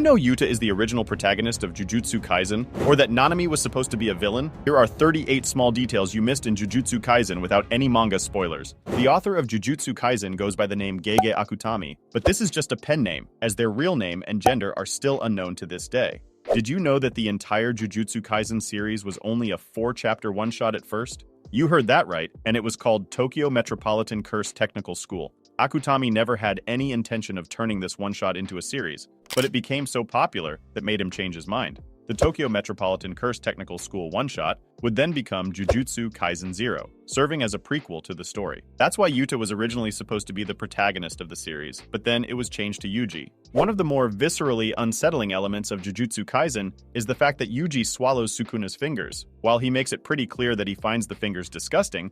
you know Yuta is the original protagonist of Jujutsu Kaisen? Or that Nanami was supposed to be a villain? Here are 38 small details you missed in Jujutsu Kaisen without any manga spoilers. The author of Jujutsu Kaisen goes by the name Gege Akutami, but this is just a pen name, as their real name and gender are still unknown to this day. Did you know that the entire Jujutsu Kaisen series was only a 4-chapter one-shot at first? You heard that right, and it was called Tokyo Metropolitan Curse Technical School. Akutami never had any intention of turning this one-shot into a series, but it became so popular that made him change his mind. The Tokyo Metropolitan Curse Technical School one-shot would then become Jujutsu Kaisen 0, serving as a prequel to the story. That's why Yuta was originally supposed to be the protagonist of the series, but then it was changed to Yuji. One of the more viscerally unsettling elements of Jujutsu Kaisen is the fact that Yuji swallows Sukuna's fingers. While he makes it pretty clear that he finds the fingers disgusting,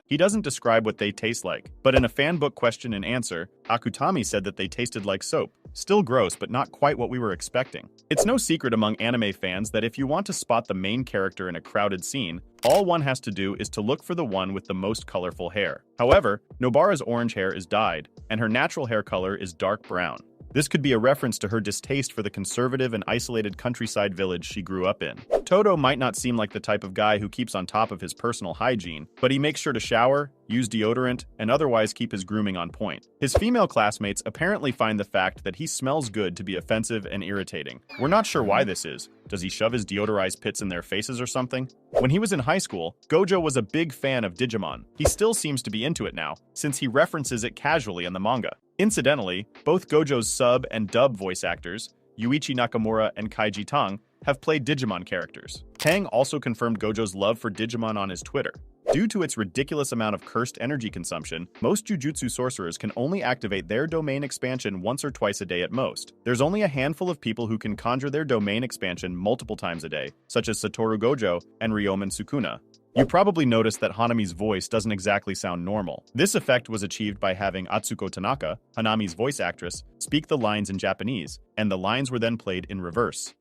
he doesn't describe what they taste like. But in a fanbook question and answer, Akutami said that they tasted like soap. Still gross, but not quite what we were expecting. It's no secret among anime fans that if you want to spot the main character in a crowded scene, all one has to do is to look for the one with the most colorful hair. However, Nobara's orange hair is dyed, and her natural hair color is dark brown. This could be a reference to her distaste for the conservative and isolated countryside village she grew up in. Todo might not seem like the type of guy who keeps on top of his personal hygiene, but he makes sure to shower, use deodorant, and otherwise keep his grooming on point. His female classmates apparently find the fact that he smells good to be offensive and irritating. We're not sure why this is. Does he shove his deodorized pits in their faces or something? When he was in high school, Gojo was a big fan of Digimon. He still seems to be into it now, since he references it casually in the manga. Incidentally, both Gojo's sub and dub voice actors, Yuichi Nakamura and Kaiji Tang, have played Digimon characters. Tang also confirmed Gojo's love for Digimon on his Twitter. Due to its ridiculous amount of cursed energy consumption, most Jujutsu sorcerers can only activate their domain expansion once or twice a day at most. There's only a handful of people who can conjure their domain expansion multiple times a day, such as Satoru Gojo and Ryomen Sukuna. You probably noticed that Hanami's voice doesn't exactly sound normal. This effect was achieved by having Atsuko Tanaka, Hanami's voice actress, speak the lines in Japanese, and the lines were then played in reverse.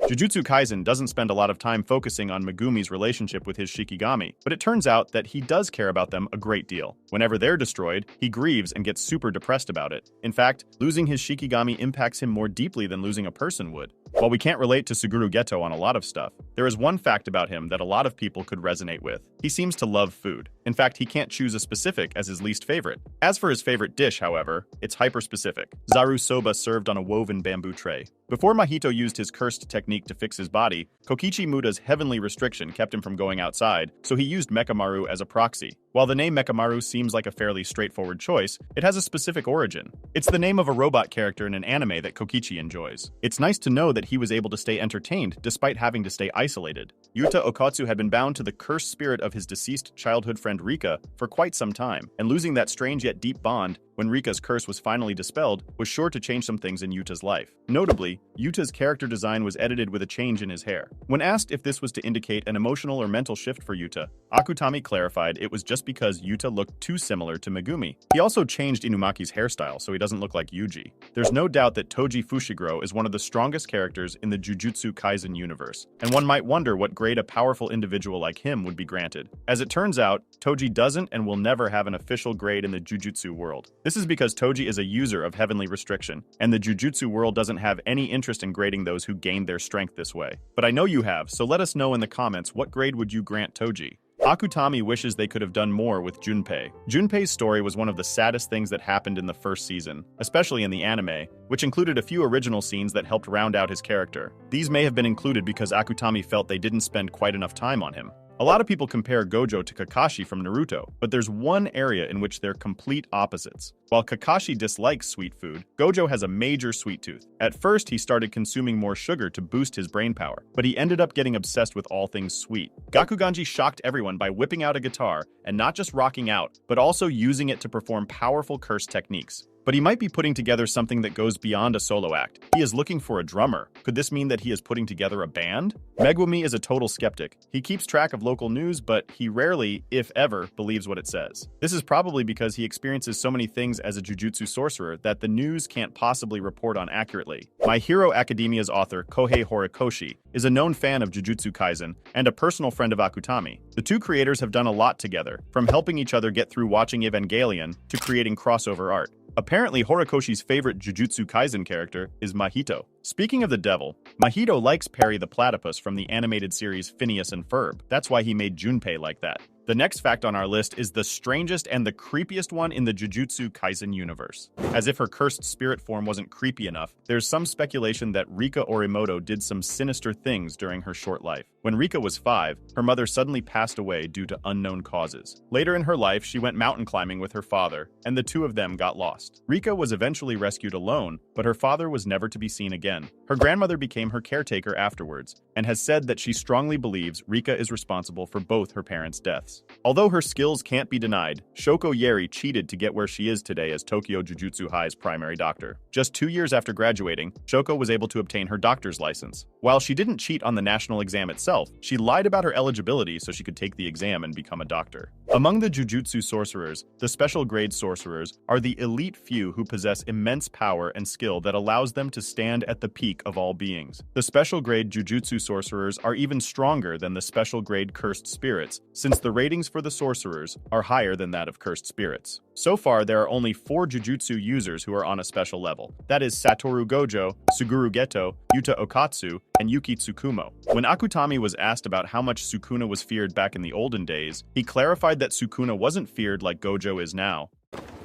Jujutsu Kaisen doesn't spend a lot of time focusing on Megumi's relationship with his shikigami, but it turns out that he does care about them a great deal. Whenever they're destroyed, he grieves and gets super depressed about it. In fact, losing his shikigami impacts him more deeply than losing a person would. While we can't relate to Suguru Geto on a lot of stuff, there is one fact about him that a lot of people could resonate with. He seems to love food. In fact, he can't choose a specific as his least favorite. As for his favorite dish, however, it's hyper-specific. Zaru soba served on a woven bamboo tray. Before Mahito used his cursed technique to fix his body, Kokichi Muta's heavenly restriction kept him from going outside, so he used mechamaru as a proxy. While the name Mechamaru seems like a fairly straightforward choice, it has a specific origin. It's the name of a robot character in an anime that Kokichi enjoys. It's nice to know that he was able to stay entertained despite having to stay isolated. Yuta Okkotsu had been bound to the cursed spirit of his deceased childhood friend Rika for quite some time, and losing that strange yet deep bond when Rika's curse was finally dispelled was sure to change some things in Yuta's life. Notably, Yuta's character design was edited with a change in his hair. When asked if this was to indicate an emotional or mental shift for Yuta, Akutami clarified it was just because Yuta looked too similar to Megumi. He also changed Inumaki's hairstyle so he doesn't look like Yuji. There's no doubt that Toji Fushiguro is one of the strongest characters in the Jujutsu Kaisen universe, and one might wonder what grade a powerful individual like him would be granted. As it turns out, Toji doesn't and will never have an official grade in the Jujutsu world. This is because Toji is a user of heavenly restriction, and the Jujutsu world doesn't have any interest in grading those who gained their strength this way. But I know you have, so let us know in the comments what grade would you grant Toji. Akutami wishes they could have done more with Junpei. Junpei's story was one of the saddest things that happened in the first season, especially in the anime, which included a few original scenes that helped round out his character. These may have been included because Akutami felt they didn't spend quite enough time on him. A lot of people compare Gojo to Kakashi from Naruto, but there's one area in which they're complete opposites. While Kakashi dislikes sweet food, Gojo has a major sweet tooth. At first, he started consuming more sugar to boost his brain power, but he ended up getting obsessed with all things sweet. Gakuganji shocked everyone by whipping out a guitar and not just rocking out, but also using it to perform powerful curse techniques. But he might be putting together something that goes beyond a solo act. He is looking for a drummer. Could this mean that he is putting together a band? Megumi is a total skeptic. He keeps track of local news, but he rarely, if ever, believes what it says. This is probably because he experiences so many things as a jujutsu sorcerer that the news can't possibly report on accurately. My Hero Academia's author, Kohei Horikoshi, is a known fan of Jujutsu Kaisen and a personal friend of Akutami. The two creators have done a lot together, from helping each other get through watching Evangelion to creating crossover art. Apparently, Horikoshi's favorite Jujutsu Kaisen character is Mahito. Speaking of the devil, Mahito likes Perry the Platypus from the animated series Phineas and Ferb. That's why he made Junpei like that. The next fact on our list is the strangest and the creepiest one in the Jujutsu Kaisen universe. As if her cursed spirit form wasn't creepy enough, there's some speculation that Rika Orimoto did some sinister things during her short life. When Rika was 5, her mother suddenly passed away due to unknown causes. Later in her life, she went mountain climbing with her father, and the two of them got lost. Rika was eventually rescued alone, but her father was never to be seen again. Her grandmother became her caretaker afterwards, and has said that she strongly believes Rika is responsible for both her parents' deaths. Although her skills can't be denied, Shoko Yeri cheated to get where she is today as Tokyo Jujutsu High's primary doctor. Just 2 years after graduating, Shoko was able to obtain her doctor's license. While she didn't cheat on the national exam itself, she lied about her eligibility so she could take the exam and become a doctor. Among the Jujutsu sorcerers, the special grade sorcerers are the elite few who possess immense power and skill that allows them to stand at the peak of all beings. The special grade Jujutsu sorcerers are even stronger than the special grade cursed spirits, since the ratings for the sorcerers are higher than that of cursed spirits. So far, there are only 4 Jujutsu users who are on a special level. That is Satoru Gojo, Suguru Geto, Yuta Okkotsu, and Yuki Tsukumo. When Akutami was asked about how much sukuna was feared back in the olden days, he clarified that sukuna wasn't feared like Gojo is now.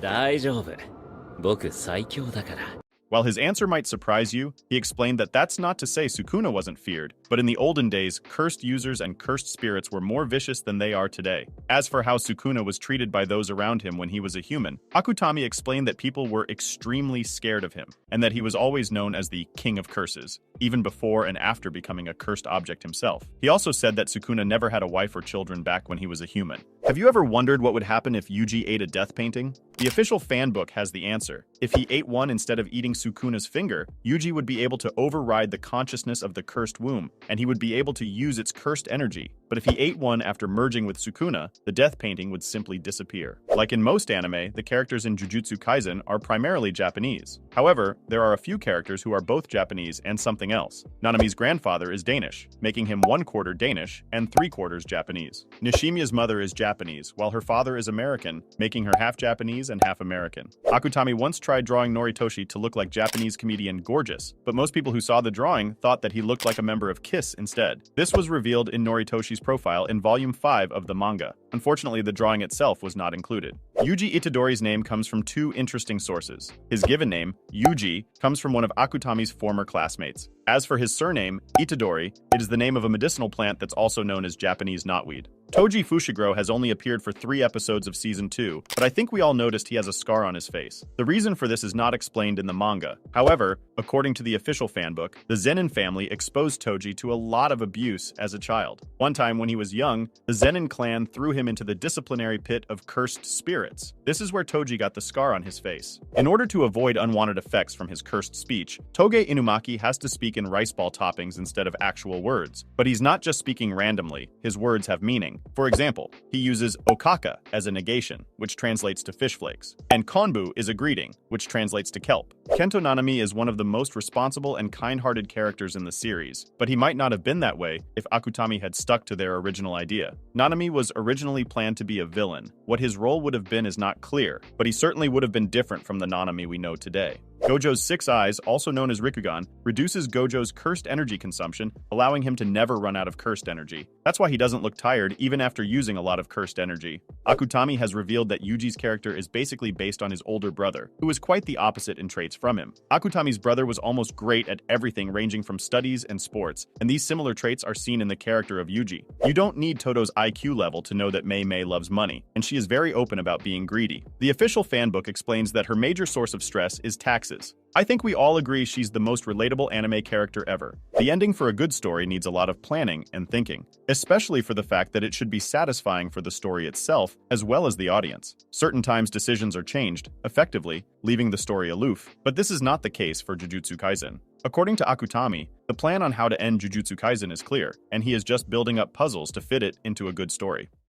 大丈夫。僕最強だから。 While his answer might surprise you, he explained that that's not to say sukuna wasn't feared, but in the olden days, cursed users and cursed spirits were more vicious than they are today. As for how sukuna was treated by those around him when he was a human, Akutami explained that people were extremely scared of him, and that he was always known as the King of Curses, even before and after becoming a cursed object himself. He also said that sukuna never had a wife or children back when he was a human. Have you ever wondered what would happen if Yuji ate a death painting? The official fan book has the answer. If he ate one instead of eating Sukuna's finger, Yuji would be able to override the consciousness of the cursed womb, and he would be able to use its cursed energy. But if he ate one after merging with Sukuna, the death painting would simply disappear. Like in most anime, the characters in Jujutsu Kaisen are primarily Japanese. However, there are a few characters who are both Japanese and something else. Nanami's grandfather is Danish, making him 1/4 Danish and 3/4 Japanese. Nishimiya's mother is Japanese, while her father is American, making her half Japanese and half American. Akutami once tried drawing Noritoshi to look like Japanese comedian Gorgeous, but most people who saw the drawing thought that he looked like a member of Kiss instead. This was revealed in Noritoshi's profile in Volume 5 of the manga. Unfortunately, the drawing itself was not included. Yuji Itadori's name comes from 2 interesting sources. His given name, Yuji, comes from one of Akutami's former classmates. As for his surname, Itadori, it is the name of a medicinal plant that's also known as Japanese knotweed. Toji Fushiguro has only appeared for 3 episodes of Season 2, but I think we all noticed he has a scar on his face. The reason for this is not explained in the manga. However, according to the official fanbook, the Zenin family exposed Toji to a lot of abuse as a child. One time when he was young, the Zenin clan threw him into the disciplinary pit of cursed spirits. This is where Toji got the scar on his face. In order to avoid unwanted effects from his cursed speech, Toge Inumaki has to speak in rice ball toppings instead of actual words. But he's not just speaking randomly, his words have meaning. For example, he uses okaka as a negation, which translates to fish flakes, and konbu is a greeting, which translates to kelp. Kento Nanami is one of the most responsible and kind-hearted characters in the series, but he might not have been that way if Akutami had stuck to their original idea. Nanami was originally planned to be a villain. What his role would have been is not clear, but he certainly would have been different from the Nanami we know today. Gojo's 6 eyes, also known as Rikugan, reduces Gojo's cursed energy consumption, allowing him to never run out of cursed energy. That's why he doesn't look tired even after using a lot of cursed energy. Akutami has revealed that Yuji's character is basically based on his older brother, who is quite the opposite in traits from him. Akutami's brother was almost great at everything ranging from studies and sports, and these similar traits are seen in the character of Yuji. You don't need Todo's IQ level to know that Mei Mei loves money, and she is very open about being greedy. The official fanbook explains that her major source of stress is taxes, choices. I think we all agree she's the most relatable anime character ever. The ending for a good story needs a lot of planning and thinking, especially for the fact that it should be satisfying for the story itself as well as the audience. Certain times decisions are changed, effectively, leaving the story aloof, but this is not the case for Jujutsu Kaisen. According to Akutami, the plan on how to end Jujutsu Kaisen is clear, and he is just building up puzzles to fit it into a good story.